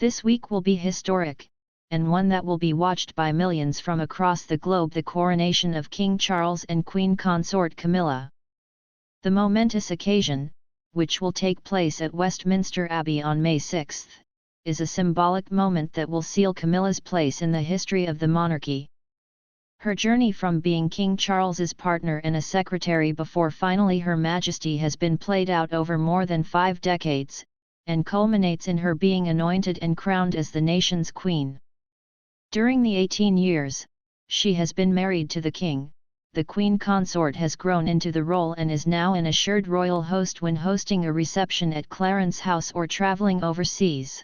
This week will be historic, and one that will be watched by millions from across the globe: the coronation of King Charles and Queen Consort Camilla. The momentous occasion, which will take place at Westminster Abbey on May 6, is a symbolic moment that will seal Camilla's place in the history of the monarchy. Her journey from being King Charles's partner and a secretary before finally Her Majesty has been played out over more than 5 decades, and culminates in her being anointed and crowned as the nation's queen. During the 18 years she has been married to the king, the Queen Consort has grown into the role and is now an assured royal host when hosting a reception at Clarence House or travelling overseas.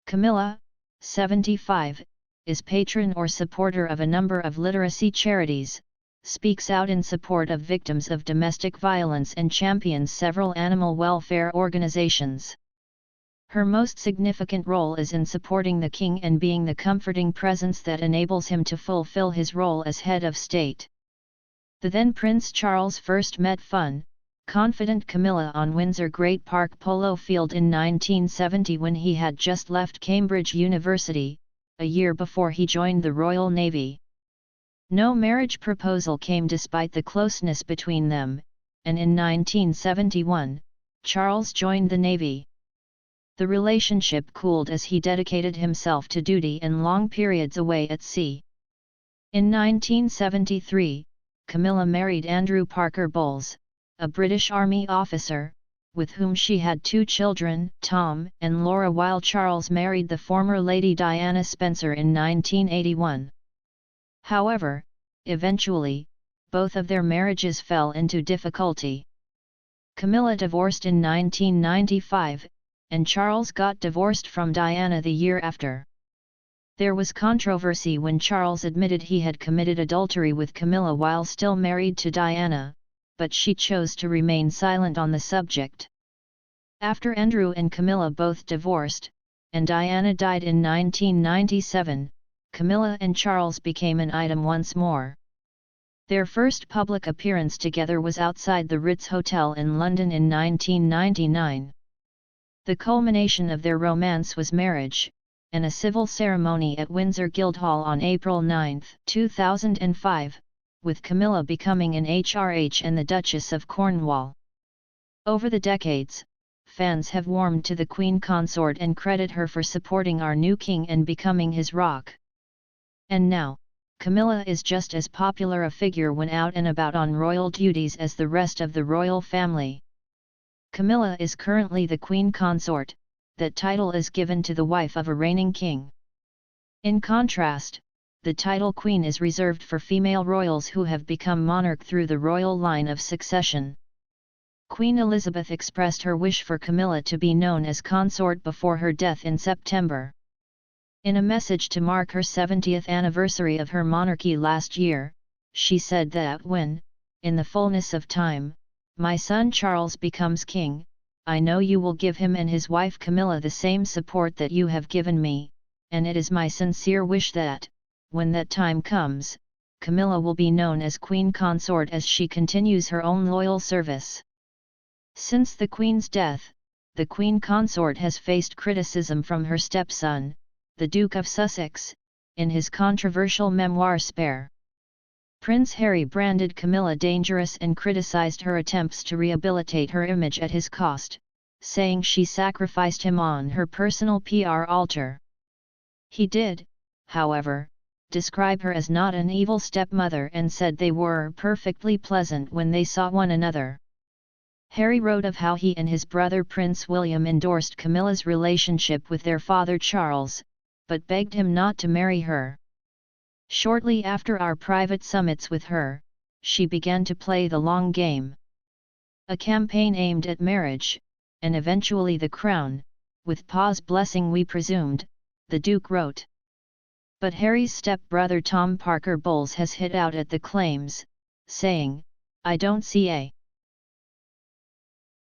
Camilla, 75, is patron or supporter of a number of literacy charities, speaks out in support of victims of domestic violence and champions several animal welfare organizations. Her most significant role is in supporting the king and being the comforting presence that enables him to fulfill his role as head of state. The then Prince Charles first met fun, confident Camilla on Windsor Great Park Polo Field in 1970 when he had just left Cambridge University, a year before he joined the Royal Navy. No marriage proposal came despite the closeness between them, and in 1971, Charles joined the Navy. The relationship cooled as he dedicated himself to duty and long periods away at sea. In 1973, Camilla married Andrew Parker Bowles, a British Army officer, with whom she had 2 children, Tom and Laura, while Charles married the former Lady Diana Spencer in 1981. However, eventually, both of their marriages fell into difficulty. Camilla divorced in 1995, and Charles got divorced from Diana the year after. There was controversy when Charles admitted he had committed adultery with Camilla while still married to Diana, but she chose to remain silent on the subject. After Andrew and Camilla both divorced, and Diana died in 1997, Camilla and Charles became an item once more. Their first public appearance together was outside the Ritz Hotel in London in 1999. The culmination of their romance was marriage, and a civil ceremony at Windsor Guildhall on April 9, 2005, with Camilla becoming an HRH and the Duchess of Cornwall. Over the decades, fans have warmed to the Queen Consort and credit her for supporting our new king and becoming his rock. And now, Camilla is just as popular a figure when out and about on royal duties as the rest of the royal family. Camilla is currently the Queen Consort. That title is given to the wife of a reigning king. In contrast, the title Queen is reserved for female royals who have become monarch through the royal line of succession. Queen Elizabeth expressed her wish for Camilla to be known as Consort before her death in September. In a message to mark her 70th anniversary of her monarchy last year, she said that when, in the fullness of time, my son Charles becomes king, I know you will give him and his wife Camilla the same support that you have given me, and it is my sincere wish that, when that time comes, Camilla will be known as Queen Consort as she continues her own loyal service. Since the Queen's death, the Queen Consort has faced criticism from her stepson, the Duke of Sussex, in his controversial memoir Spare. Prince Harry branded Camilla dangerous and criticized her attempts to rehabilitate her image at his cost, saying she sacrificed him on her personal PR altar. He did, however, describe her as not an evil stepmother and said they were perfectly pleasant when they saw one another. Harry wrote of how he and his brother Prince William endorsed Camilla's relationship with their father Charles, but begged him not to marry her. Shortly after our private summits with her, she began to play the long game. A campaign aimed at marriage, and eventually the crown, with Pa's blessing we presumed, the Duke wrote. But Harry's step-brother Tom Parker Bowles has hit out at the claims, saying, I don't see a